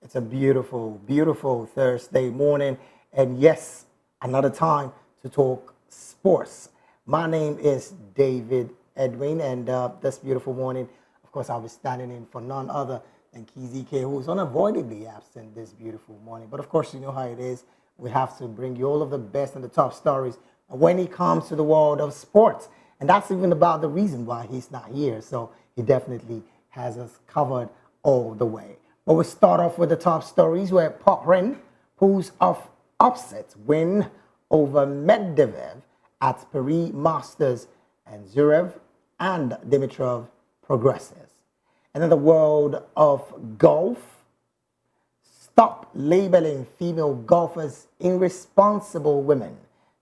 It's a beautiful, beautiful Thursday morning. And yes, another time to talk sports. My name is David Edwin, and this beautiful morning, of course, I'll be standing in for none other than Kizzy K, who's unavoidably absent this beautiful morning. But of course, you know how it is. We have to bring you all of the best and the top stories when it comes to the world of sports. And that's even about the reason why he's not here. So he definitely has us covered all the way. But we start off with the top stories where Poprin pulls off upset win over Medvedev at Paris Masters, and Zverev and Dimitrov progresses. And in the world of golf, stop labeling female golfers irresponsible women.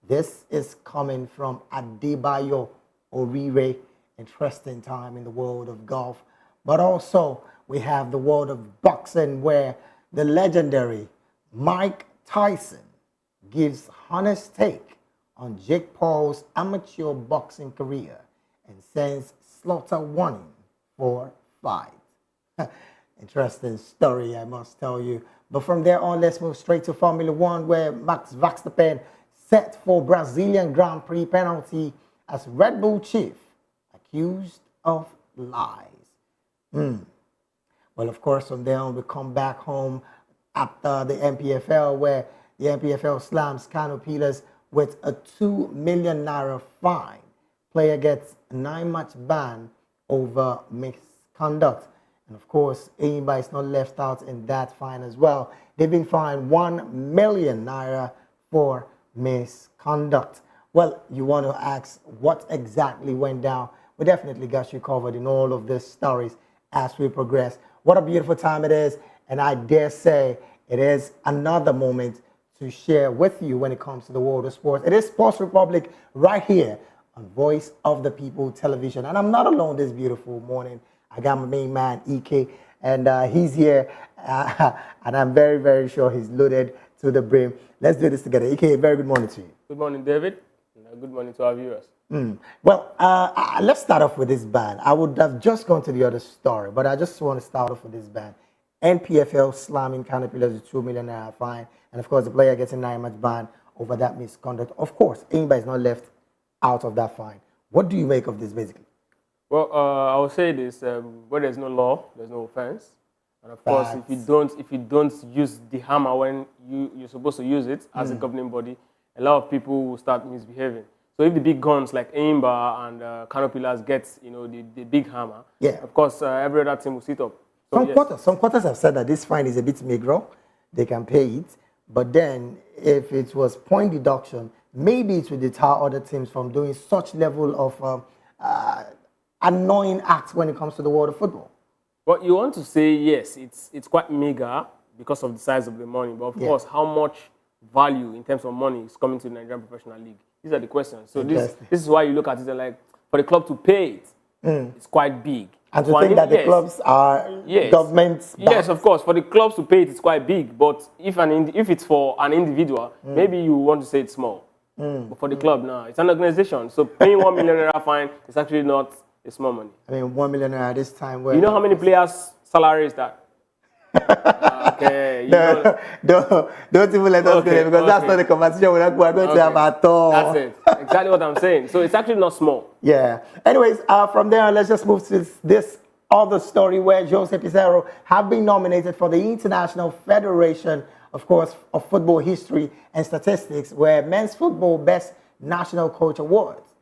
This is coming from Adebayo Orire. Interesting time in the world of golf. But also, we have the world of boxing where the legendary Mike Tyson gives honest take on Jake Paul's amateur boxing career and sends Slaughter warning for fight. Interesting story, I must tell you. But from there on, let's move straight to Formula One, where Max Verstappen set for Brazilian Grand Prix penalty as Red Bull chief accused of lies. Well, of course, from there on, we come back home after the NPFL, where the NPFL slams Canopilas with a 2 million naira fine. Player gets a 9-match ban over misconduct. And of course, Enyimba is not left out in that fine as well. They've been fined 1 million naira for misconduct. Well, you want to ask what exactly went down. We definitely got you covered in all of these stories as we progress. What a beautiful time it is. And I dare say it is another moment to share with you when it comes to the world of sports. It is Sports Republic right here on Voice of the People Television. And I'm not alone this beautiful morning. I got my main man, EK, and he's here. And I'm very, very sure he's loaded to the brim. Let's do this together. EK, very good morning to you. Good morning, David. Good morning to our viewers. Well, let's start off with this ban. I would have just gone to the other story, but I just want to start off with this ban. NPFL slamming Canopilas with 2 million naira fine, and of course the player gets a 9-match ban over that misconduct. Of course, Enyimba is not left out of that fine. What do you make of this, basically? Well, I will say this: where there's no law, there's no offense. And of course, if you don't use the hammer when you're supposed to use it as a governing body, a lot of people will start misbehaving. So if the big guns like Enyimba and Canopilas get the big hammer, of course every other team will sit up. So some quarters have said that this fine is a bit meagre. They can pay it, but then if it was point deduction, maybe it would deter other teams from doing such level of annoying acts when it comes to the world of football. Well, you want to say yes, it's quite meager because of the size of the money, but of course, how much value in terms of money is coming to the Nigerian Professional League? These are the questions. So this is why you look at it and like, for the club to pay it, it's quite big. And to think that the clubs are governments. Yes, of course. For the clubs to pay it, it's quite big. But if it's for an individual, maybe you want to say it's small. But for the club now, it's an organization. So paying 1 million naira fine is actually not a small money. I mean, 1 million naira this time. Where you know how many players' salary is that? Okay. Don't even let us go there, because that's not the conversation we're going to have at all. That's it. Exactly what I'm saying. So it's actually not small. Yeah. Anyways, from there, let's just move to this other story where Jose Pizarro have been nominated for the International Federation, of course, of Football History and Statistics, where Men's Football Best National Coach Awards.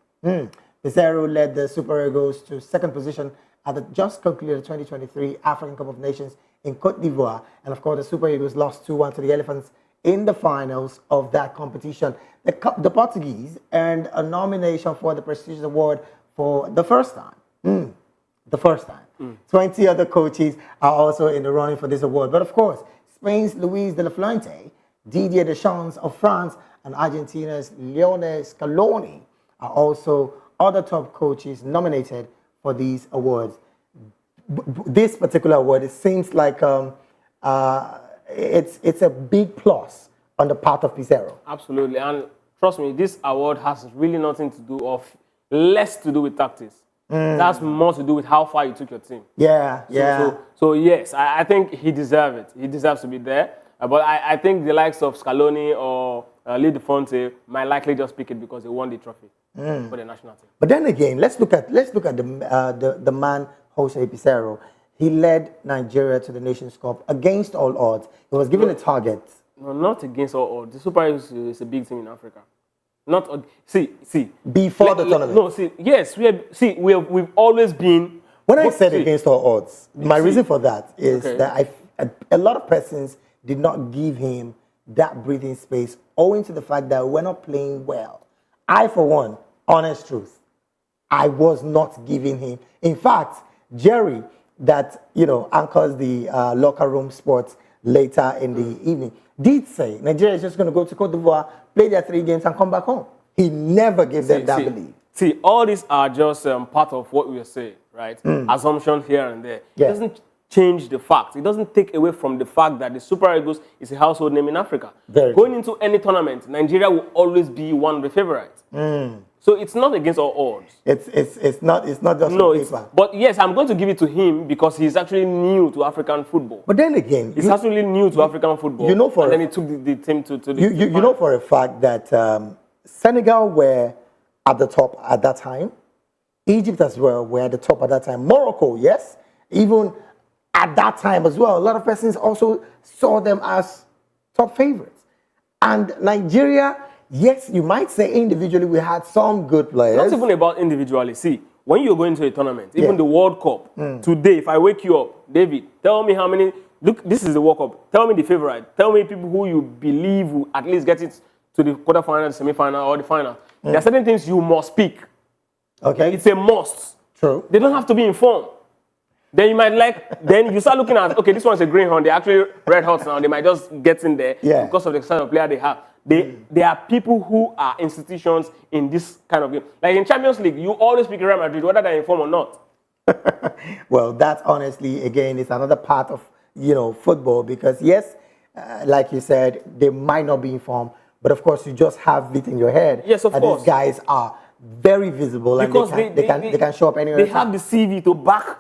Pizarro led the Super Eagles to second position at the just concluded 2023 African Cup of Nations in Cote d'Ivoire. And of course, the Super Eagles lost 2-1 to the Elephants in the finals of that competition. The Portuguese earned a nomination for the prestigious award for the first time. The first time. 20 other coaches are also in the running for this award. But of course, Spain's Luis de la Fuente, Didier Deschamps of France, and Argentina's Lionel Scaloni are also other top coaches nominated for these awards. This particular award, it seems like it's a big plus on the part of Pizarro. Absolutely, and trust me, this award has really nothing to do less to do with tactics. That's more to do with how far you took your team. Yeah, yeah. So yes, I think he deserves it. He deserves to be there. But I think the likes of Scaloni or Lee Fonte might likely just pick it because they won the trophy for the national team. But then again, let's look at the man Jose Pizarro. He led Nigeria to the Nations Cup against all odds. He was given a target. No, not against all odds. The Super Eagles is a big team in Africa. Not see before the tournament. No, yes, we've always been. When I said against all odds, my reason for that is that a lot of persons did not give him that breathing space owing to the fact that we're not playing well. I, for one, honest truth, I was not giving him. In fact, Jerry, that anchors the locker room sports later in the evening, did say Nigeria is just going to go to Cote d'Ivoire, play their 3 games, and come back home. He never gave them that belief. See, all these are just part of what we are saying, right? Assumptions here and there. Yeah. It doesn't change the facts. It doesn't take away from the fact that the Super Eagles is a household name in Africa. Going into any tournament, Nigeria will always be one of the favorites. So it's not against all odds. It's not just paper. But yes, I'm going to give it to him because he's actually new to African football. But then again, he's actually new to African football. And then he took the team to the. You know for a fact that Senegal were at the top at that time. Egypt as well were at the top at that time. Morocco, yes, even at that time as well. A lot of persons also saw them as top favorites. And Nigeria, yes, you might say individually we had some good players. Not even about individually. See, when you're going to a tournament, even the World Cup, today, if I wake you up, David, tell me how many, look, this is the World Cup, tell me the favorite, tell me people who you believe will at least get it to the quarterfinal, semi-final, or the final. There are certain things you must speak. Okay. It's a must. True. They don't have to be informed. Then you might then you start looking at, okay, this one's a greenhorn, they're actually red hot now, they might just get in there because of the kind of player they have. There are people who are institutions in this kind of game. Like in Champions League, you always pick Real Madrid, whether they're informed or not. Well, that honestly, again, is another part of, football because, yes, like you said, they might not be informed, but of course, you just have it in your head. Yes, of course. These guys are very visible because and they can show up anywhere. They have the CV to back,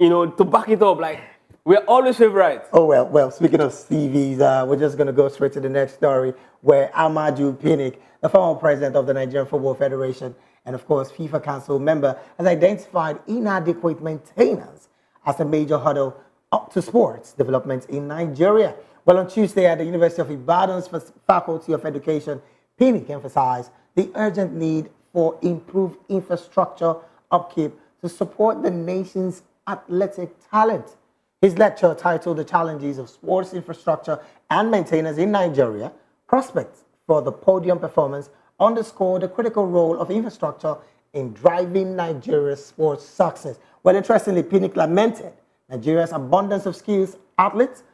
to back it up. Like, we're always favorites. Oh, well, speaking of CVs, we're just going to go straight to the next story where Amaju Pinnick, the former president of the Nigerian Football Federation and, of course, FIFA Council member, has identified inadequate maintenance as a major hurdle up to sports development in Nigeria. Well, on Tuesday at the University of Ibadan's Faculty of Education, Pinnick emphasized the urgent need for improved infrastructure upkeep to support the nation's athletic talent. His lecture, titled The Challenges of Sports Infrastructure and Maintenance in Nigeria, Prospects for the Podium Performance, underscored the critical role of infrastructure in driving Nigeria's sports success. Well, interestingly, Pinnick lamented Nigeria's abundance of skills athletes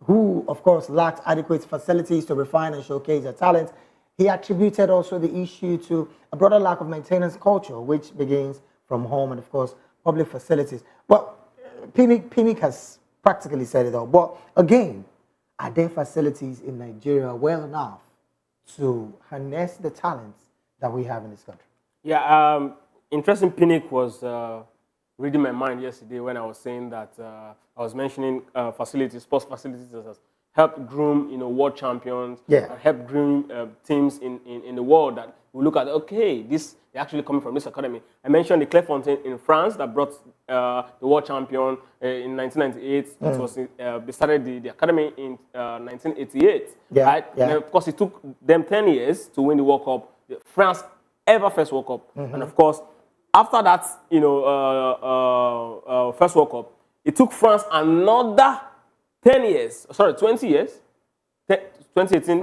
who, of course, lacked adequate facilities to refine and showcase their talents. He attributed also the issue to a broader lack of maintenance culture, which begins from home and, of course, public facilities. Well, Pinnick has practically said it all. But again, are there facilities in Nigeria well enough to harness the talents that we have in this country? Yeah, interesting. Pinnick was reading my mind yesterday when I was saying that I was mentioning facilities, sports facilities that has helped groom, world champions, and help groom teams in the world that we look at. Okay, they're actually coming from this academy. I mentioned the Clairefontaine in France that brought the world champion in 1998. It was they started the academy in 1988. Right? And of course, it took them 10 years to win the World Cup, the France ever first World Cup. And of course, after that, first World Cup, it took France another 20 years. 2018.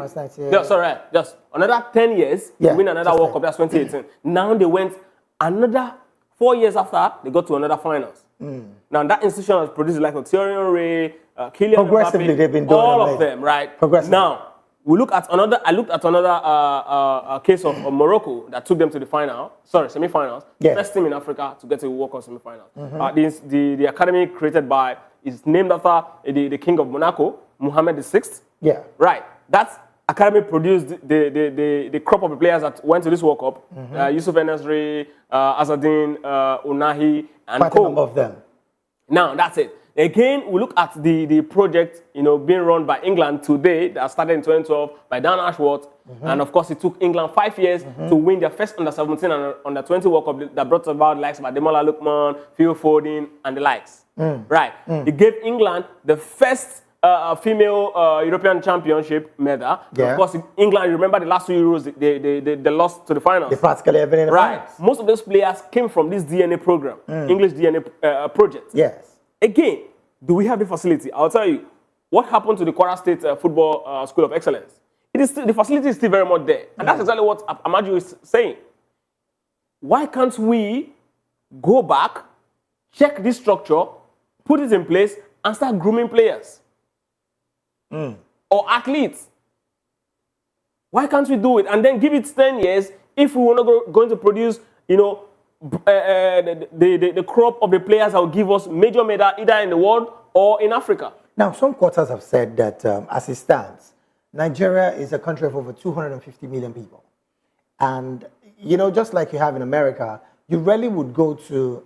No, sorry, just another 10 years to win another World Cup. That's 2018. Now they went another 4 years after, they got to another finals. Now that institution has produced like Thierry Henry, Kylian Progressively, Mbappe, they've been doing all of them, right? Progressively. Now, we look at another. I looked at another case of Morocco that took them to the semi-finals. First team in Africa to get to the World Cup semi-finals. The academy created is named after the King of Monaco, Mohammed VI. Yeah. Right. That academy produced the crop of the players that went to this World Cup. Yusuf Enesri, Azadin, Unahi, and Quite a number of them. Now, that's it. Again, we look at the project, being run by England today that started in 2012 by Dan Ashworth. And of course, it took England 5 years to win their first under-17 and under-20 World Cup that brought about the likes of Ademola Lookman, Phil Foden, and the likes. Right. It gave England the first female European Championship medal. Yeah. Of course, England, remember the last 2 Euros, they lost to the finals. They practically have been in the finals. Most of those players came from this DNA program, English DNA project. Yes. Again, do we have the facility? I'll tell you, what happened to the Kwara State Football School of Excellence? The facility is still very much there. And that's exactly what Amaju is saying. Why can't we go back, check this structure, put it in place, and start grooming players? Or athletes? Why can't we do it? And then give it 10 years if we were not going to produce, the crop of the players that will give us major medal either in the world or in Africa. Now, some quarters have said that as it stands, Nigeria is a country of over 250 million people. And, just like you have in America, you rarely would go to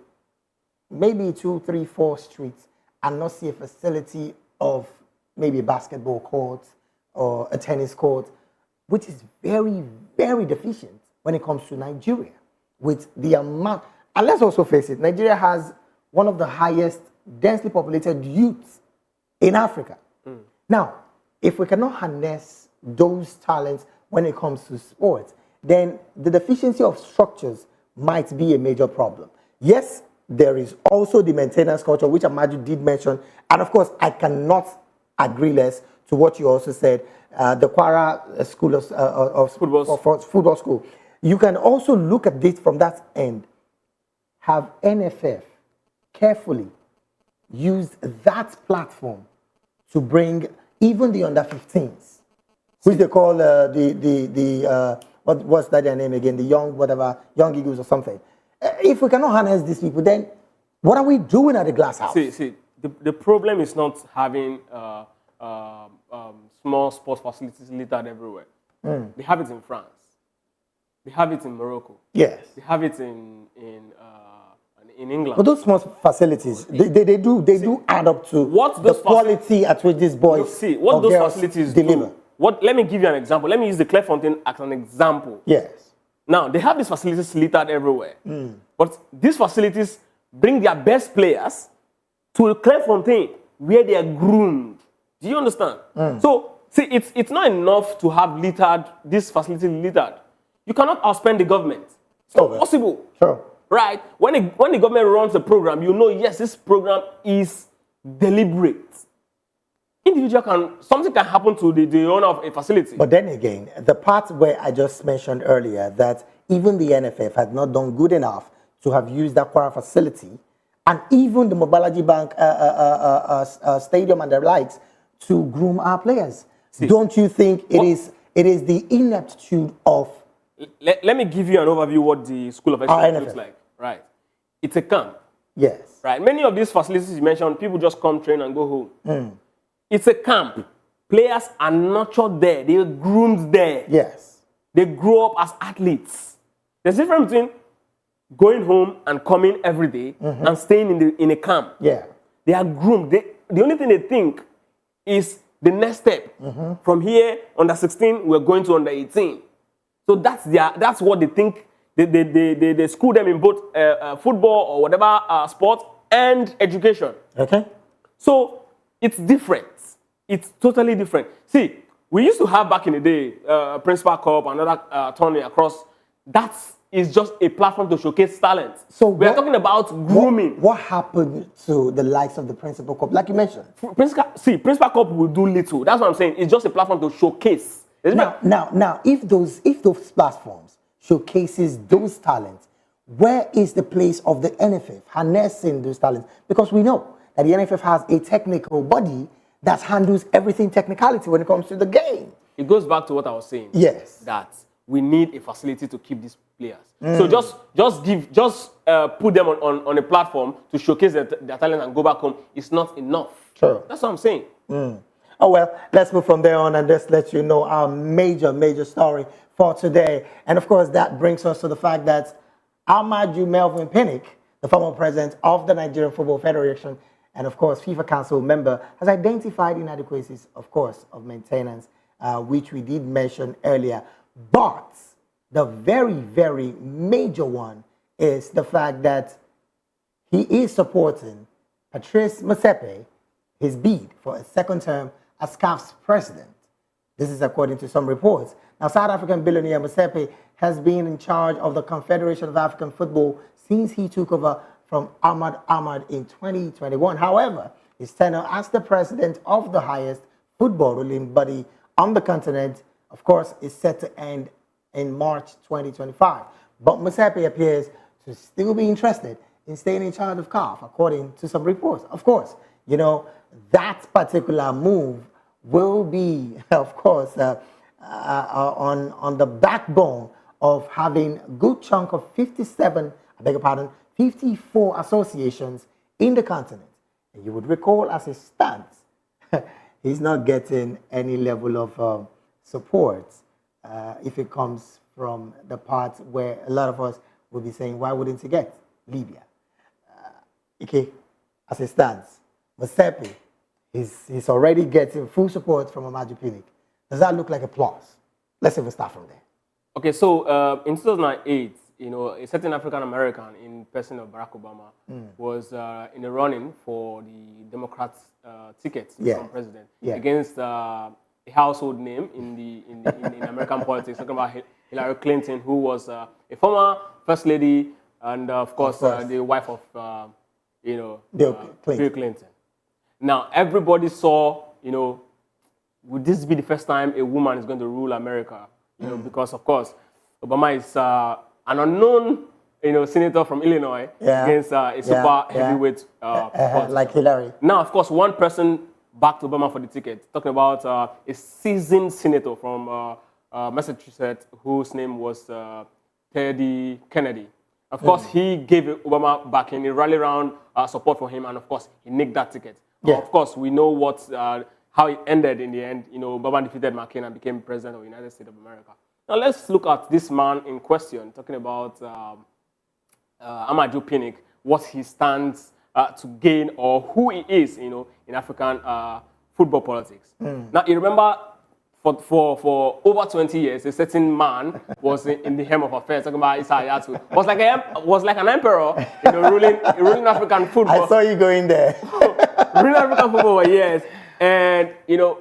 maybe 2, 3, 4 streets and not see a facility of maybe a basketball court or a tennis court, which is very, very deficient when it comes to Nigeria. With the amount, and let's also face it, Nigeria has one of the highest densely populated youths in Africa. Now, if we cannot harness those talents when it comes to sports, then the deficiency of structures might be a major problem. Yes, there is also the maintenance culture, which Amaju did mention, and of course, I cannot agree less to what you also said, the Kwara School of Football School. You can also look at this from that end. Have NFF carefully used that platform to bring even the under-15s, which they call what's that their name again? The Young Eagles or something. If we cannot harness these people, then what are we doing at the glass house? See, the problem is not having small sports facilities littered everywhere. They have it in France. They have it in Morocco. Yes. They have it in England. But those small facilities, they do add up to the quality at which these boys see what those facilities deliver. Let me give you an example. Let me use the Clairefontaine as an example. Yes. Now, they have these facilities littered everywhere. But these facilities bring their best players to Clairefontaine where they are groomed. Do you understand? So, see, it's not enough to have this facility littered. You cannot outspend the government. It's not possible. Sure. Right? When the government runs a program, yes, this program is deliberate. Something can happen to the owner of a facility. But then again, the part where I just mentioned earlier, that even the NFF had not done good enough to have used that Kwara facility, and even the Mobalaji Bank stadium and the likes, to groom our players. See, don't you think it is the ineptitude of... Let me give you an overview what the School of Excellence looks like. Right. It's a camp. Yes. Right. Many of these facilities you mentioned, people just come, train, and go home. It's a camp. Players are nurtured there. They're groomed there. Yes. They grow up as athletes. There's a difference between going home and coming every day and staying in a camp. Yeah. They are groomed. The only thing they think is the next step. From here, under 16, we're going to under 18. So that's what they think. They school them in both football or whatever sport and education. Okay. So it's different. It's totally different. See, we used to have back in the day Principal Cup, another tourney across. That is just a platform to showcase talent. So we are talking about grooming. What happened to the likes of the Principal Cup, like you mentioned? Principal Cup will do little. That's what I'm saying. It's just a platform to showcase. Now, if those platforms showcases those talents, where is the place of the NFF harnessing those talents? Because we know that the NFF has a technical body that handles everything technicality when it comes to the game. It goes back to what I was saying. Yes. That we need a facility to keep these players. So just put them on a platform to showcase their talent and go back home. It's not enough. Sure. That's what I'm saying. Oh, well, let's move from there on and just let you know our major story for today. And of course, that brings us to the fact that Amaju Pinnick, the former president of the Nigerian Football Federation, and of course, FIFA Council member, has identified inadequacies, of course, of maintenance, which we did mention earlier. But the very major one is the fact that he is supporting Patrice Motsepe, his bid for a second term as CAF's president. This is according to some reports. Now, South African billionaire Motsepe has been in charge of the Confederation of African Football since he took over from Ahmad in 2021. However, his tenure as the president of the highest football ruling body on the continent, of course, is set to end in March 2025. But Motsepe appears to still be interested in staying in charge of CAF, according to some reports. Of course, you know, that particular move will be, of course, on the backbone of having a good chunk of 54 associations in the continent. And you would recall, as it stands, he's not getting any level of support if it comes from the part where a lot of us will be saying, why wouldn't he get Libya? Okay, as it stands, Motsepe, he's already getting full support from Amaju Pinnick. Does that look like a plus? Let's even start from there. Okay, so in 2008, you know, a certain African American in person of Barack Obama was in the running for the Democrats' ticket to become president against a household name in American politics, talking about Hillary Clinton, who was a former first lady and of course the wife of Bill Clinton. Now everybody saw, you know, would this be the first time a woman is going to rule America? You know, because of course Obama is an unknown, you know, senator from Illinois against a super heavyweight like Hillary. Now, of course, one person backed Obama for the ticket, talking about a seasoned senator from Massachusetts whose name was Teddy Kennedy. Of course, he gave Obama backing, he rallied around support for him, and of course, he nicked that ticket. Of course, we know how it ended in the end. You know, Obama defeated McCain and became president of the United States of America. Now, let's look at this man in question, talking about Amaju Pinnick, what he stands to gain or who he is, you know, in African football politics. Now, you remember, for over 20 years, a certain man was in the helm of affairs, talking about Issa Hayatou. Was like an emperor, you know, ruling African football. I saw you going there. Ruling African football for years, and you know,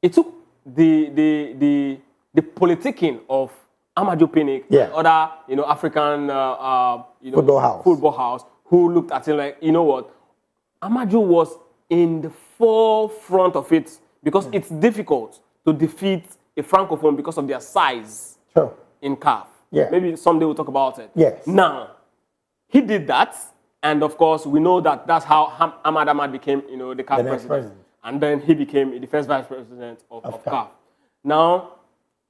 it took the politicking of Amaju Pinnick and other, you know, African football house who looked at him like, you know what, Amaju was in the forefront of it because it's difficult to defeat a francophone because of their size in CAF. Maybe someday we'll talk about it. Now, he did that, and of course we know that that's how Ahmad became, you know, the CAF president. And then he became the first vice president of CAF. Now,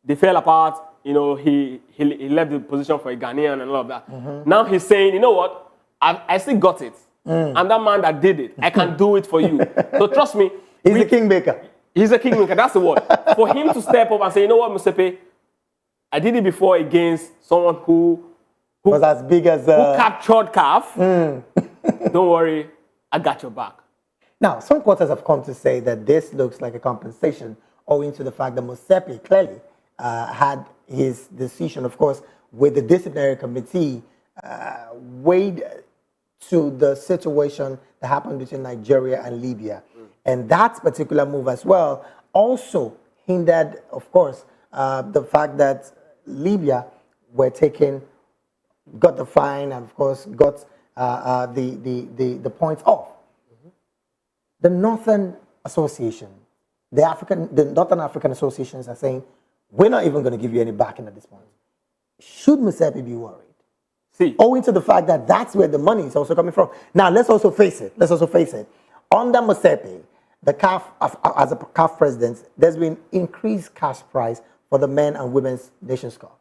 they fell apart, you know, he left the position for a Ghanaian and all of that. Now he's saying, you know what, I still got it. I'm that man that did it. I can do it for you. So trust me. He's the kingmaker. He's a kingmaker, that's the word. For him to step up and say, you know what, Motsepe, I did it before against someone who was as big as... who captured CAF. Don't worry, I got your back. Now, some quarters have come to say that this looks like a compensation owing to the fact that Motsepe clearly had his decision, of course, with the disciplinary committee weighed to the situation that happened between Nigeria and Libya. And that particular move as well also hindered, of course, the fact that Libya got the fine and, of course, got the points off. The Northern Association, the Northern African associations are saying, we're not even going to give you any backing at this point. Should Motsepe be worried? See, owing to the fact that that's where the money is also coming from. Now, let's also face it. Under Motsepe, the CAF, as a CAF president, there's been increased cash prize for the men and women's Nations Cup.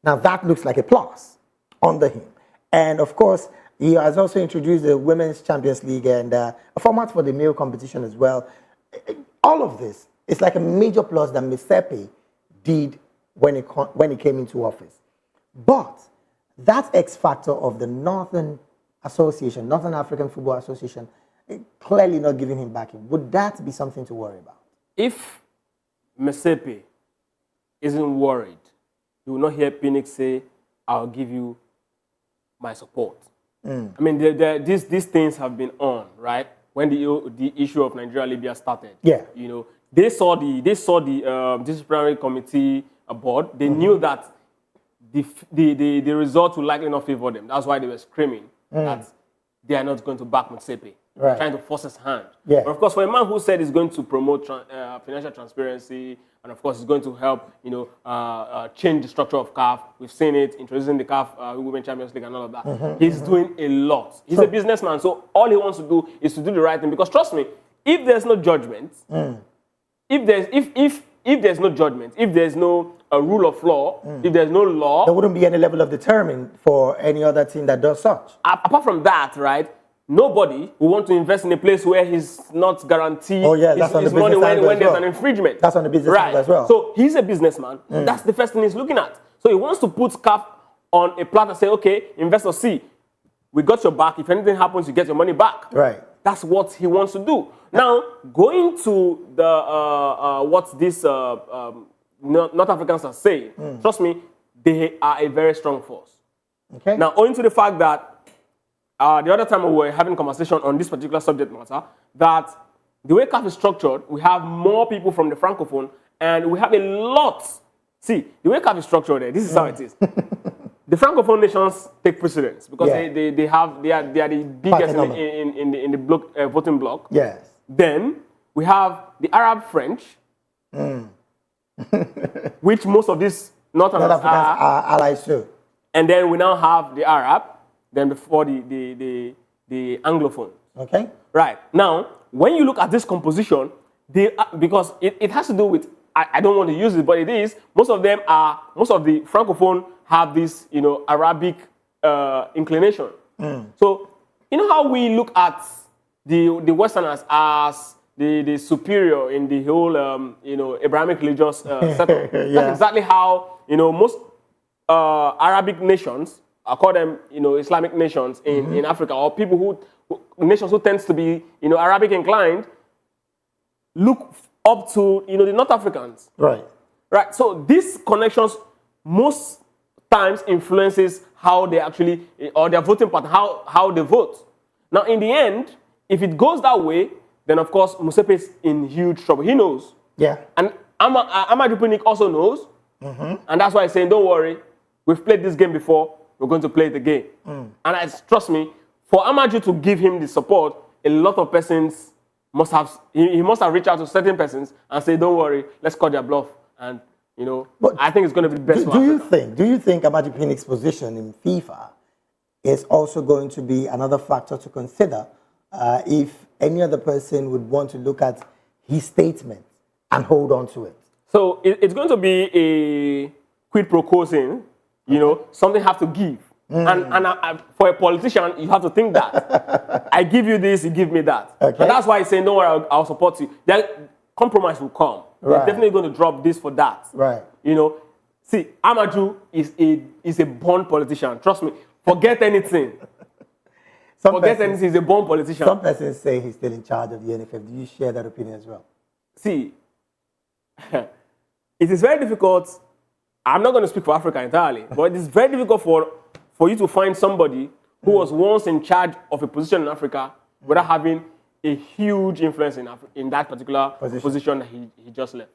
Now, that looks like a plus under him. And, of course, he has also introduced the Women's Champions League and a format for the male competition as well. all of this is like a major plus that Motsepe did when he came into office. But that X factor of the Northern Association, Northern African Football Association, clearly not giving him backing. Would that be something to worry about? If Motsepe isn't worried, you will not hear Pinnick say, I'll give you my support. I mean, these things have been on, right? When the issue of Nigeria-Libya started. Yeah. You know, they saw the disciplinary committee board. They knew that the result will likely not favor them. That's why they were screaming that they are not going to back Motsepe, right, trying to force his hand. Yeah. But of course, for a man who said he's going to promote financial transparency, and of course, he's going to help, change the structure of CAF. We've seen it, introducing the CAF Women Champions League and all of that. He's doing a lot. He's a businessman, so all he wants to do is to do the right thing. Because trust me, if there's no judgment, if there's no judgment, if there's no rule of law, if there's no law, there wouldn't be any level of deterrent for any other team that does such. Apart from that, right? Nobody will want to invest in a place where he's not guaranteed his money when there's an infringement. That's on the business side as well. So he's a businessman. That's the first thing he's looking at. So he wants to put CAF on a platter and say, okay, investor C, we got your back. If anything happens, you get your money back. Right. That's what he wants to do. Now, going to the what these North Africans are saying, trust me, they are a very strong force. Okay. Now, owing to the fact that the other time we were having a conversation on this particular subject matter, that the way CAF is structured, we have more people from the Francophone, and we have a lot. See, the way CAF is structured, this is how it is. The Francophone nations take precedence because they are the biggest in the bloc, voting bloc. Yes. Then we have the Arab French, which most of these Northern Africans are allies too. And then we now have the Arab. Then before the Anglophone. Okay. Right. Now, when you look at this composition, because it has to do with, I don't want to use it, but it is, most of the Francophone have this, Arabic inclination. So, you know how we look at the Westerners as the superior in the whole, Abrahamic religious setup. That's exactly how, most Arabic nations, I call them, Islamic nations in Africa, or people nations who tends to be, Arabic inclined, look up to, the North Africans. Right. Right. So these connections most times influences how they actually, or their voting pattern, how they vote. Now, in the end, if it goes that way, then of course Motsepe is in huge trouble. He knows. Yeah. And Amaju Pinnick also knows, and that's why he's saying, don't worry, we've played this game before. We're going to play the game. And trust me, for Amaju to give him the support, a lot of persons must have reached out to certain persons and say, don't worry, let's cut their bluff. And, but I think it's going to be the best for Africa. Do you think Amaju Pinnick's position in FIFA is also going to be another factor to consider if any other person would want to look at his statement and hold on to it? So it's going to be a quid pro quo thing. Something have to give. And for a politician, you have to think that. I give you this, you give me that. Okay. And that's why he's saying, don't worry, I'll support you. That compromise will come. Right. They're definitely going to drop this for that. Right. See, Amaju is a born politician. Trust me. Forget anything. He's a born politician. Some persons say he's still in charge of the NFF. Do you share that opinion as well? See, it is very difficult. I'm not going to speak for Africa entirely, but it's very difficult for you to find somebody who was once in charge of a position in Africa without having a huge influence in that particular position that he just left.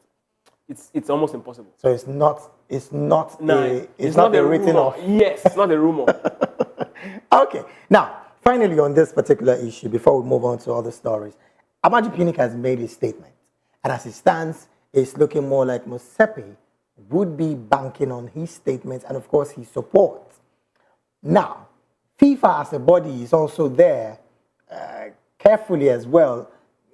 It's almost impossible. So it's not a written off. Yes, it's not a rumor. Okay. Now, finally on this particular issue, before we move on to other stories, Amaju Pinnick has made a statement, and as it stands, it's looking more like Motsepe would be banking on his statements and, of course, his support. Now, FIFA as a body is also there carefully as well,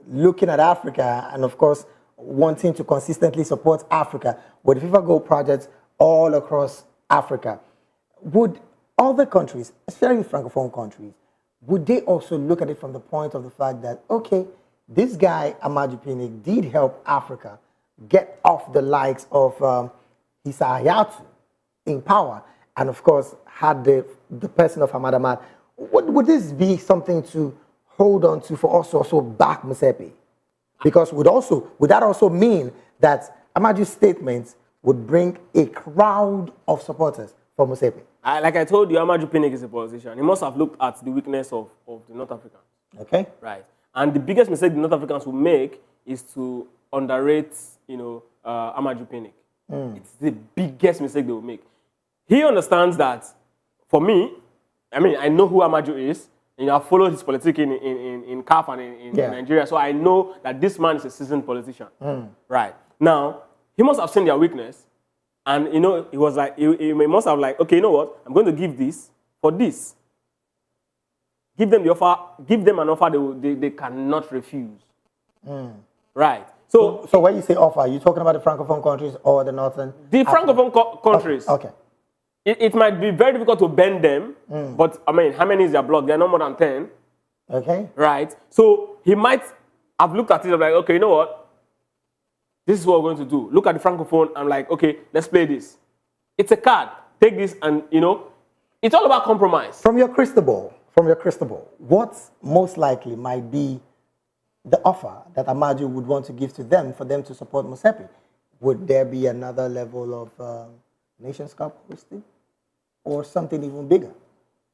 looking at Africa and, of course, wanting to consistently support Africa with FIFA Go projects all across Africa. Would other countries, especially Francophone countries, would they also look at it from the point of the fact that, okay, this guy, Amaju Pinnick, did help Africa get off the likes of Issa Hayatou in power, and of course had the person of Hamad Ahmad. Would this be something to hold on to for us to also back Motsepe? Because would that also mean that Amaju's statements would bring a crowd of supporters for Motsepe? Like I told you, Amaju Pinnick is a politician. He must have looked at the weakness of the North Africans. Okay. Right. And the biggest mistake the North Africans will make is to underrate, Amaju Pinnick. It's the biggest mistake they will make. He understands that, for me, I know who Amaju is. I've followed his politics in CAF and in Nigeria, so I know that this man is a seasoned politician. Right. Now, he must have seen their weakness, and, he was like, he must have like, okay, you know what? I'm going to give this for this. Give them the offer, give them an offer they cannot refuse. Right. So when you say offer, are you talking about the Francophone countries or the Northern? The Francophone countries. Okay. It might be very difficult to bend them, but how many is their bloc? They're no more than 10. Okay. Right. So he might have looked at it and like, okay, you know what? This is what we're going to do. Look at the Francophone and like, okay, let's play this. It's a card. Take this and, it's all about compromise. From your crystal ball, what most likely might be the offer that Amaju would want to give to them for them to support Motsepe? Would there be another level of Nations Cup hosting or something even bigger?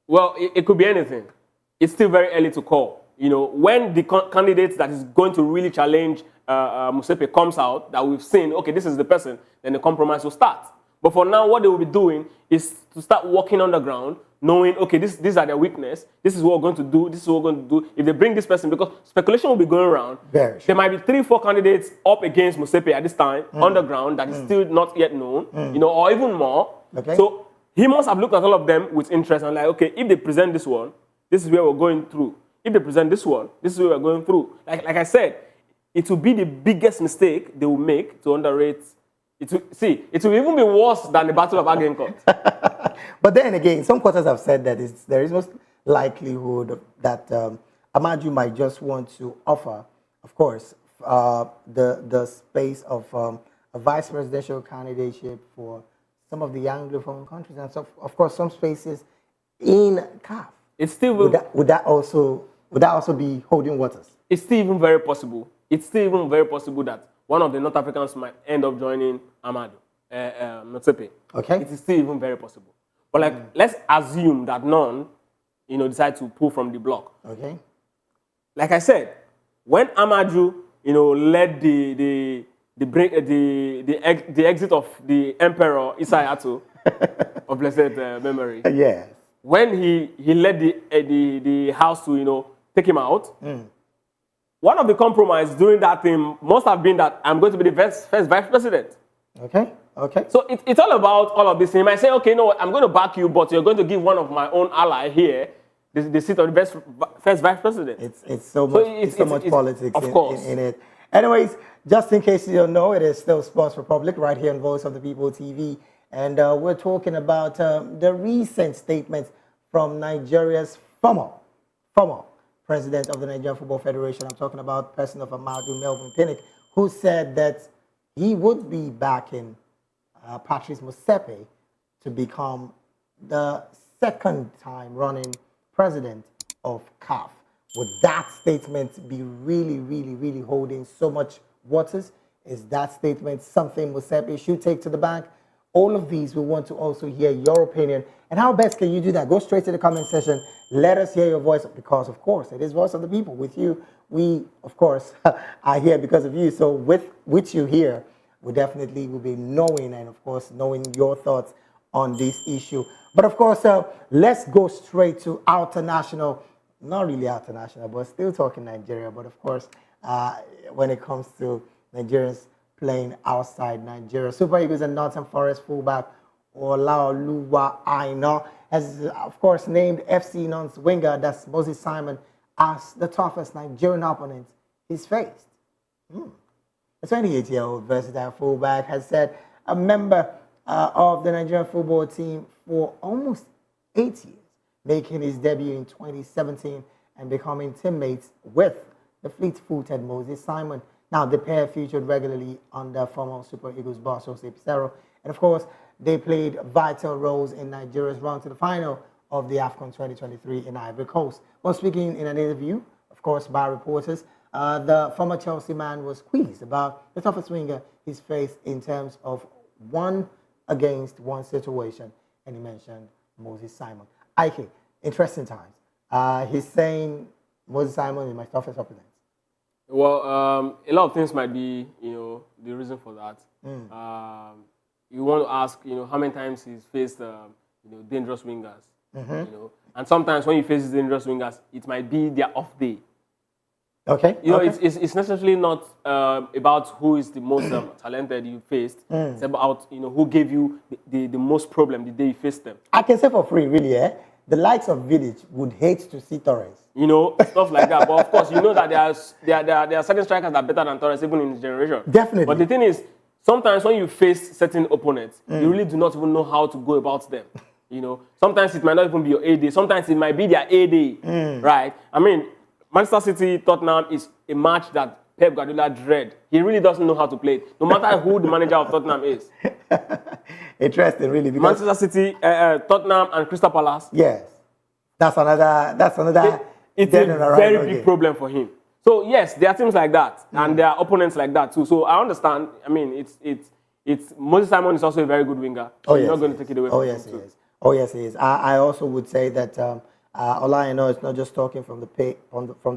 Well, it could be anything. It's still very early to call. When the candidate that is going to really challenge Motsepe comes out, that we've seen, okay, this is the person, then the compromise will start. But for now, what they will be doing is to start walking on the ground, knowing, okay, these are their weakness, this is what we're going to do, this is what we're going to do. If they bring this person, because speculation will be going around, there might be 3-4 candidates up against Motsepe at this time, on the ground, that is still not yet known, or even more. Okay. So he must have looked at all of them with interest and like, okay, if they present this one, this is where we're going through. If they present this one, this is where we're going through. Like I said, it will be the biggest mistake they will make to underrate. It will even be worse than the Battle of Agincourt. But then again, some quarters have said that there is most likelihood that Amaju might just want to offer, of course, the space of a vice presidential candidateship for some of the Anglophone countries, and so, of course, some spaces in CAF. It's still would that also be holding waters? It's still even very possible. It's still even very possible that one of the North Africans might end up joining Motsepe. Okay. It is still even very possible. But let's assume that none, decide to pull from the block. Okay. Like I said, when Amaju, led the exit of the Emperor Issa Hayatou of blessed memory. Yes. When he led the house to take him out. One of the compromises during that thing must have been that I'm going to be the first vice president. Okay. So it's all about all of this. He might say, okay, no, I'm going to back you, but you're going to give one of my own ally here the seat of the first vice president. It's so much politics of course. in it. Anyways, just in case you don't know, it is still Sports Republic right here on Voice of the People TV. And we're talking about the recent statements from Nigeria's former president of the Nigerian Football Federation. I'm talking about President of Amaju Pinnick, who said that he would be backing Patrice Motsepe to become the second time running president of CAF. Would that statement be really, really, really holding so much waters? Is that statement something Motsepe should take to the bank? All of these, we want to also hear your opinion. And how best can you do that? Go straight to the comment section. Let us hear your voice because, of course, it is Voice of the People. With you, we, of course, are here because of you. So with you here, we definitely will be knowing and, of course, knowing your thoughts on this issue. But, of course, let's go straight to international, not really international, but still talking Nigeria. But, of course, when it comes to Nigerians playing outside Nigeria, Super Eagles and Nottingham Forest fullback Olaoluwa Aina has, of course, named FC Nant's winger, that's Moses Simon, as the toughest Nigerian opponent he's faced. The 28-year-old versatile fullback has said a member of the Nigerian football team for almost 8 years, making his debut in 2017 and becoming teammates with the fleet-footed Moses Simon. Now, the pair featured regularly under former Super Eagles boss Jose Pizarro. And of course, they played vital roles in Nigeria's run to the final of the AFCON 2023 in Ivory Coast. While speaking in an interview, of course, by reporters, the former Chelsea man was quizzed about the toughest winger he's faced in terms of one-against-one situation, and he mentioned Moses Simon. Ike, interesting times. He's saying Moses Simon is my toughest opponent. Well, a lot of things might be, the reason for that. You want to ask, how many times he's faced, dangerous wingers. And sometimes when you face dangerous wingers, it might be their off day. Okay. It's necessarily not about who is the most talented you faced. It's about who gave you the most problem the day you faced them. I can say for free, really, the likes of Village would hate to see Torres. Stuff like that. But of course, you know that there are certain strikers that are better than Torres, even in his generation. Definitely. But the thing is, sometimes when you face certain opponents, you really do not even know how to go about them. Sometimes it might not even be your A day. Sometimes it might be their A day, right? I mean, Manchester City, Tottenham is a match that Pep Guardiola dread. He really doesn't know how to play it, no matter who the manager of Tottenham is. Interesting, really. Manchester City, Tottenham, and Crystal Palace. Yes, that's another. It's a very big problem for him. So yes, there are teams like that, and there are opponents like that too. So I understand. I mean, it's Moses Simon is also a very good winger. So you're not going to take it away from him. Oh yes, he is. I also would say that Olayino is not just talking from the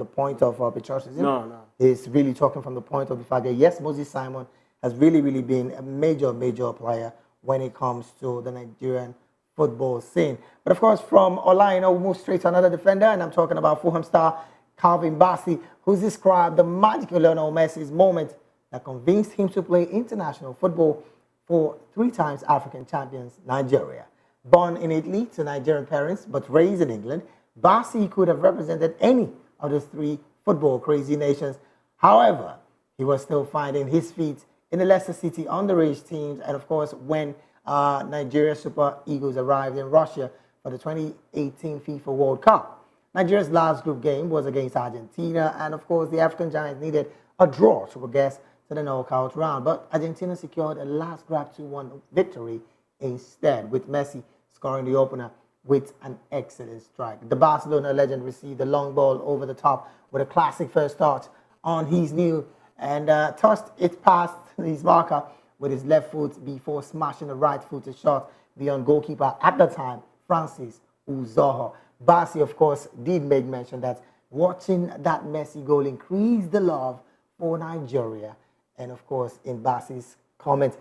point of patriotism. No. He's really talking from the point of the fact that yes, Moses Simon has really been a major player when it comes to the Nigerian football scene. But of course, from Olayino, we move straight to another defender, and I'm talking about Fulham star Calvin Basi, who's described the magical Lionel Messi's moment that convinced him to play international football for 3 times African champions Nigeria. Born in Italy to Nigerian parents, but raised in England, Basi could have represented any of the 3 football-crazy nations. However, he was still finding his feet in the Leicester City underage teams, and of course, when Nigeria Super Eagles arrived in Russia for the 2018 FIFA World Cup. Nigeria's last group game was against Argentina, and of course, the African Giants needed a draw to progress to the knockout round. But Argentina secured a last-grab 2-1 victory instead, with Messi scoring the opener with an excellent strike. The Barcelona legend received the long ball over the top with a classic first touch on his knee and tossed it past his marker with his left foot before smashing a right-footed shot beyond goalkeeper at the time, Francis Uzoho. Basi, of course, did make mention that watching that Messi goal increased the love for Nigeria. And of course, in Basi's comment,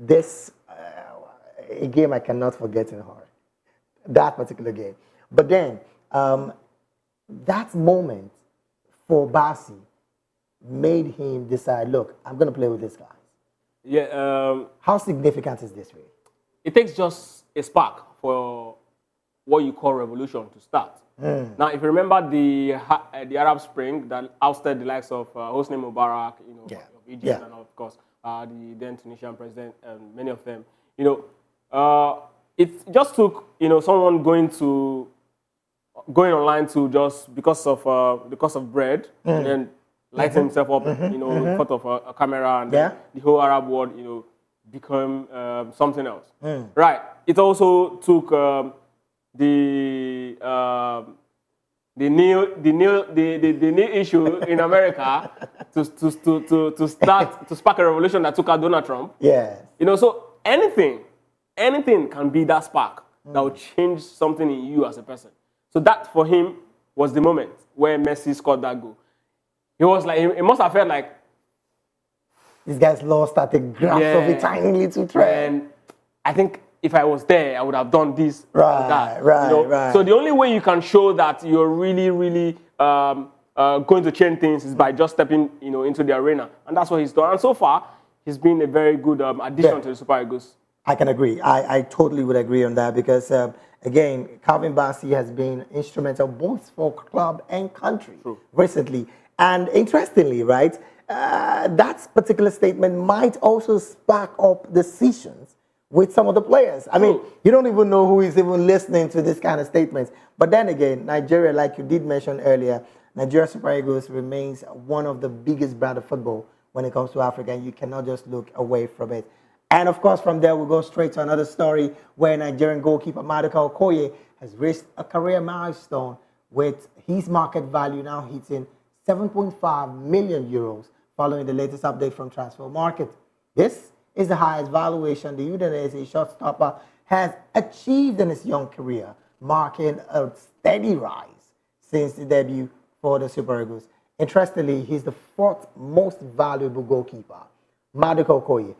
this a game I cannot forget in a hurry. That particular game. But then, that moment for Basi made him decide, look, I'm going to play with this guy. Yeah. How significant is this really? It takes just a spark for what you call revolution to start. Now, if you remember the Arab Spring that ousted the likes of Hosni Mubarak, of Egypt, and of course the then Tunisian president, and many of them, it just took someone going online to just because of the cost of bread, and then lighting himself up, in front of a camera, and then the whole Arab world, become something else. Right. It also took the new issue in America to spark a revolution that took out Donald Trump. Yes. So anything can be that spark that will change something in you as a person. So that for him was the moment where Messi scored that goal. He was like, he must have felt like these guys lost at the grasp of a tiny little thread. And I think if I was there, I would have done this and that. Right. So the only way you can show that you're really going to change things is by just stepping into the arena. And that's what he's done. And so far, he's been a very good addition to the Super Eagles. I can agree. I totally would agree on that because, again, Calvin Basi has been instrumental both for club and country recently. And interestingly, right, that particular statement might also spark up decisions with some of the players. I mean, you don't even know who is even listening to this kind of statements. But then again, Nigeria, like you did mention earlier, Nigeria Super Eagles remains one of the biggest brand of football when it comes to Africa, and you cannot just look away from it. And of course, from there, we'll go straight to another story where Nigerian goalkeeper Maduka Okoye has reached a career milestone with his market value now hitting 7.5 million euros following the latest update from Transfer Market. This is the highest valuation the Udinese shortstopper has achieved in his young career, marking a steady rise since the debut for the Super Eagles. Interestingly, he's the fourth most valuable goalkeeper. Maduka Okoye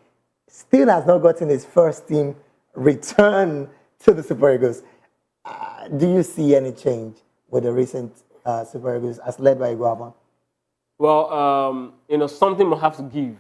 still has not gotten his first team return to the Super Eagles. Do you see any change with the recent Super Eagles as led by Iguaban? Well, something will have to give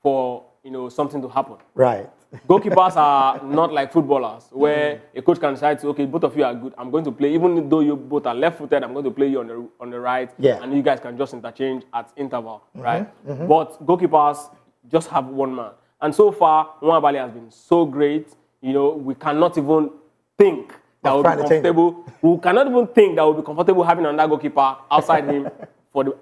for, something to happen. Right. Goalkeepers are not like footballers where a coach can decide to, okay, both of you are good. I'm going to play, even though you both are left-footed, I'm going to play you on the right. Yeah. And you guys can just interchange at interval, right? But goalkeepers just have one man. And so far, Nwabali has been so great. We cannot even think that will be comfortable. We cannot even think that will be comfortable having another goalkeeper outside him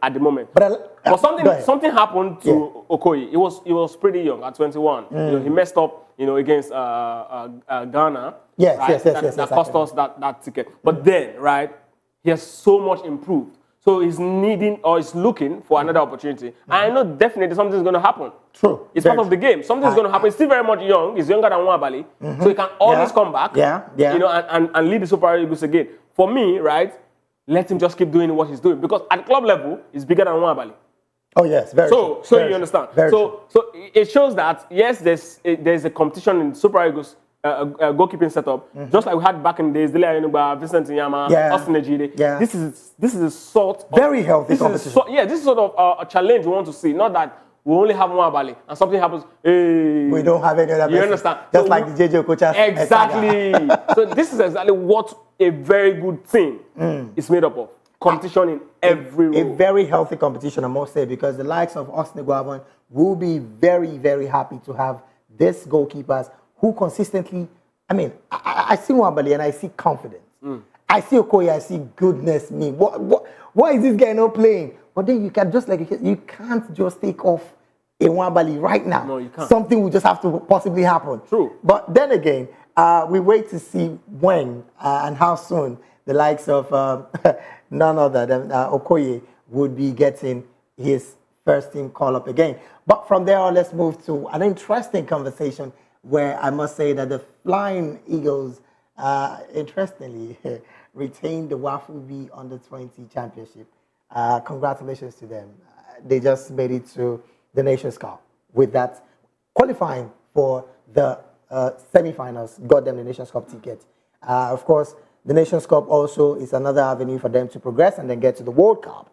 at the moment. But something happened to Okoye. He was pretty young at 21. He messed up, against Ghana. Yes, right? yes. That cost us that ticket. But then, right, he has so much improved. So he's needing or he's looking for another opportunity. I know definitely something's going to happen. True. It's part of the game. Something's going to happen. He's still very much young. He's younger than Nwabali. So he can always come back. And lead the Super Eagles again. For me, right, let him just keep doing what he's doing. Because at club level, he's bigger than Nwabali. Oh, yes. Very true. So you understand. So it shows that, yes, there's a competition in Super Eagles goalkeeping setup, just like we had back in the days, Vincent Nyama, Austin Ejide. This is a sort of very healthy competition. This is sort of a challenge we want to see. Not that we only have Nwabali and something happens. Hey, we don't have any other person. You understand? Just like the JJ Okocha. Exactly. So this is exactly what a very good team is made up of. Competition in every role. A very healthy competition, I must say, because the likes of Austin Iguaban will be very, very happy to have these goalkeepers who consistently, I see Nwabali and I see confidence. I see Okoye, I see goodness me. Why is this guy not playing? But then you can you can't just take off a Nwabali right now. No, you can't. Something will just have to possibly happen. True. But then again, we wait to see when and how soon the likes of none other than Okoye would be getting his first team call up again. But from there on, let's move to an interesting conversation where I must say that the Flying Eagles, interestingly, retained the WAFU Under-20 Championship. Congratulations to them. They just made it to the Nations Cup with that, qualifying for the semi-finals, got them the Nations Cup ticket. Of course, the Nations Cup also is another avenue for them to progress and then get to the World Cup.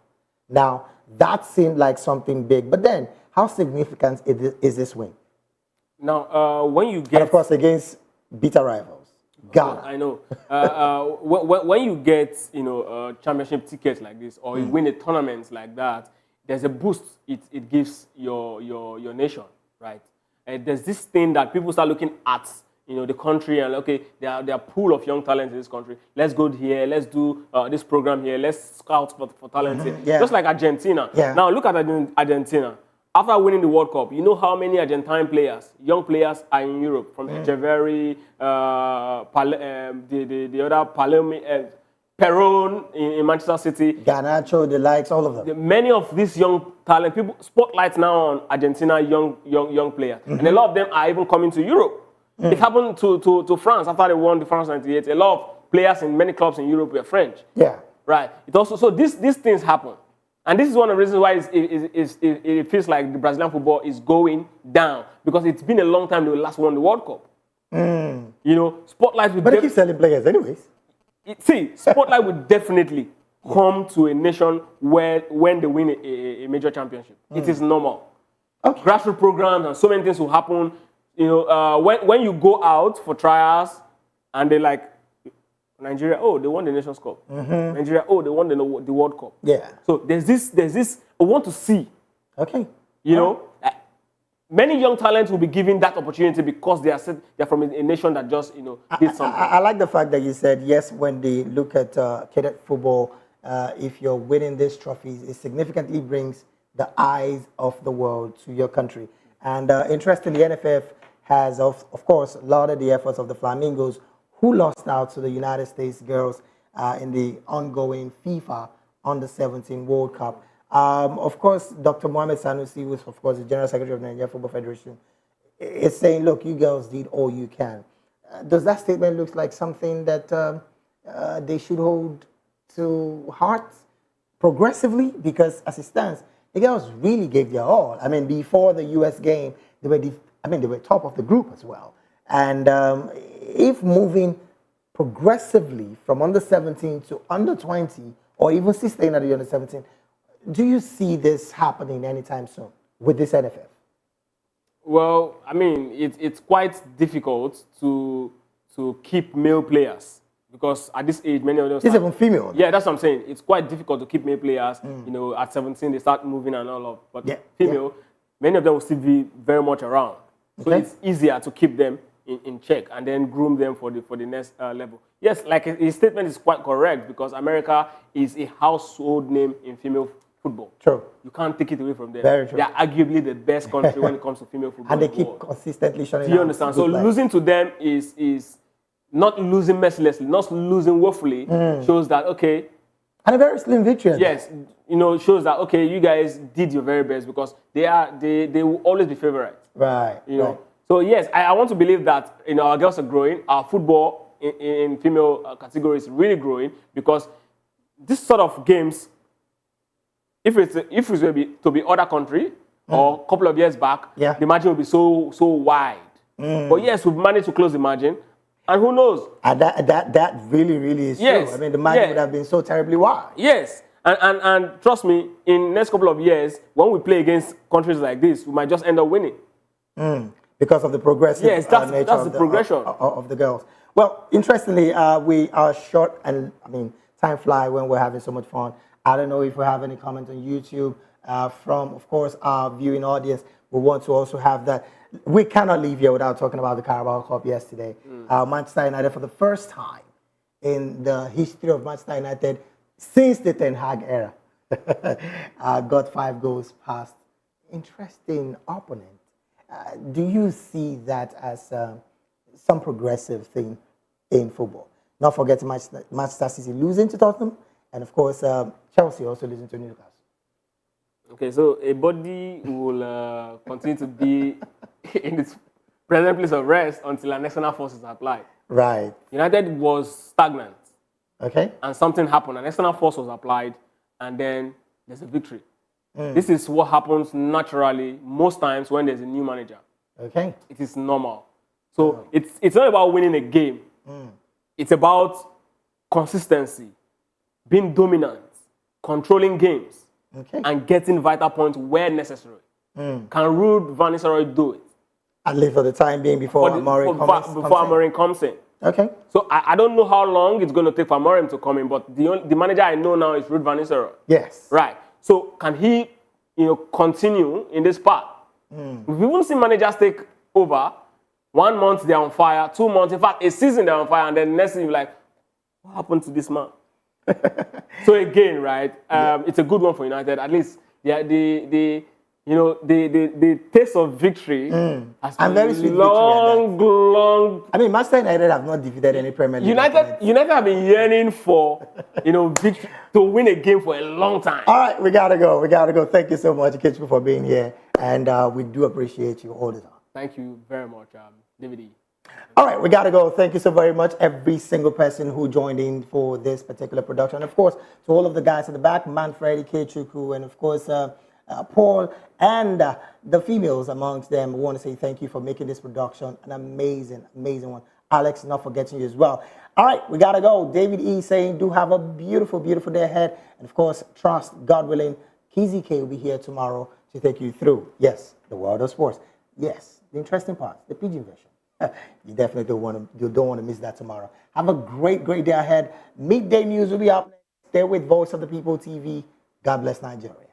Now, that seemed like something big. But then, how significant is this win? Now, when you get... And of course, against bitter rivals, Ghana. I know. When you get, a championship ticket like this, or you win a tournament like that, there's a boost it gives your nation, right? There's this thing that people start looking at, the country and, okay, there are pool of young talent in this country. Let's go here. Let's do this program here. Let's scout for talent here. Just like Argentina. Now, look at Argentina. After winning the World Cup, you know how many Argentine players, young players, are in Europe? From Echeverri, the other Palermo, Peron in Manchester City. Garnacho, the likes, all of them. Many of these young talent, people spotlight now on Argentina young players. And a lot of them are even coming to Europe. It happened to France after they won the France 98. A lot of players in many clubs in Europe were French. Right. It also, so these things happen. And this is one of the reasons why it feels like the Brazilian football is going down. Because it's been a long time they last won the World Cup. Spotlight with... But they keep selling players anyways. Spotlight would definitely come to a nation when they win a major championship. It is normal. Okay. Grassroots programs and so many things will happen. When you go out for trials and they're like, Nigeria, oh, they won the Nations Cup. Nigeria, oh, they won the World Cup. So there's this. I want to see. Okay. Many young talents will be given that opportunity because they're from a nation that just did something. I like the fact that you said yes when they look at cadet football if you're winning these trophies, it significantly brings the eyes of the world to your country. And interestingly, NFF has, of course, lauded the efforts of the Flamingos, who lost out to the United States girls in the ongoing FIFA Under-17 World Cup. Of course, Dr. Mohamed Sanusi, who is, of course, the General Secretary of the Nigeria Football Federation, is saying, look, you girls did all you can. Does that statement look like something that they should hold to heart progressively? Because as it stands, the girls really gave their all. I mean, before the U.S. game, they were top of the group as well. And if moving progressively from under 17 to under 20, or even staying at the under 17, do you see this happening anytime soon with this NFF? Well, I mean, it's quite difficult to keep male players because at this age, many of them. It's even female. Yeah, that's what I'm saying. It's quite difficult to keep male players. You know, at 17 they start moving and all of. But female, many of them will still be very much around. So it's easier to keep them in check and then groom them for the next level. Yes, like his statement is quite correct because America is a household name in female football. True. You can't take it away from them. Very true. They are arguably the best country when it comes to female football. And they keep consistently showing. Do you understand? So losing to them is not losing mercilessly, not losing woefully, shows that, okay. And a very slim victory. Yes, you know, shows that, okay, you guys did your very best because they will always be favorites. Right. You know. So yes, I want to believe that, you know, our girls are growing, our football in female category is really growing because this sort of games, if it's to be other country or a couple of years back, the margin will be so wide. But yes, we've managed to close the margin, and who knows? And that really is true. I mean, the margin would have been so terribly wide. Yes, and trust me, in next couple of years, when we play against countries like this, we might just end up winning. Because of the progressive nature that's the progression of the girls. Well, interestingly, we are short, and I mean, time flies when we're having so much fun. I don't know if we have any comments on YouTube from, of course, our viewing audience. We want to also have that. We cannot leave here without talking about the Carabao Cup yesterday. Manchester United, for the first time in the history of Manchester United since the Ten Hag era, got 5 goals past interesting opponent. Do you see that as some progressive thing in football? Not forgetting Manchester City losing to Tottenham, and of course, Chelsea also losing to Newcastle. Okay, so a body will continue to be in its present place of rest until an external force is applied. Right. United was stagnant. Okay. And something happened. An external force was applied, and then there's a victory. This is what happens naturally most times when there's a new manager. Okay. It is normal. So it's not about winning a game. It's about consistency, being dominant, controlling games, and getting vital points where necessary. Can Ruud van Nistelrooy do it? At least for the time being before Amorim comes in. Okay. So I don't know how long it's going to take for Amorim to come in, but the manager I know now is Ruud van Nistelrooy. Yes. Right. So can he, continue in this path? We've even seen managers take over. 1 month they're on fire, 2 months, in fact, a season they're on fire, and then next thing you're like, what happened to this man? So again, right, it's a good one for United. At least the taste of victory has been very sweet long. I mean, Manchester United have not defeated any Premier League. United have been yearning for victory to win a game for a long time. All right, we gotta go. Thank you so much, Ikechukwu, for being here, and we do appreciate you all the time. Thank you very much, David E. All right, we got to go. Thank you so very much, every single person who joined in for this particular production. Of course, to all of the guys at the back, Manfred, Ikechukwu, and of course, Paul, and the females amongst them. We want to say thank you for making this production an amazing one. Alex, not forgetting you as well. All right, we got to go. David E. saying, do have a beautiful beauty ahead. And of course, trust, God willing, Kizzy K will be here tomorrow to take you through, yes, the world of sports. Yes, the interesting part, the pidgin version. You definitely don't want to miss that tomorrow. Have a great day ahead. Midday news will be up next. Stay with Voice of the People TV. God bless Nigeria.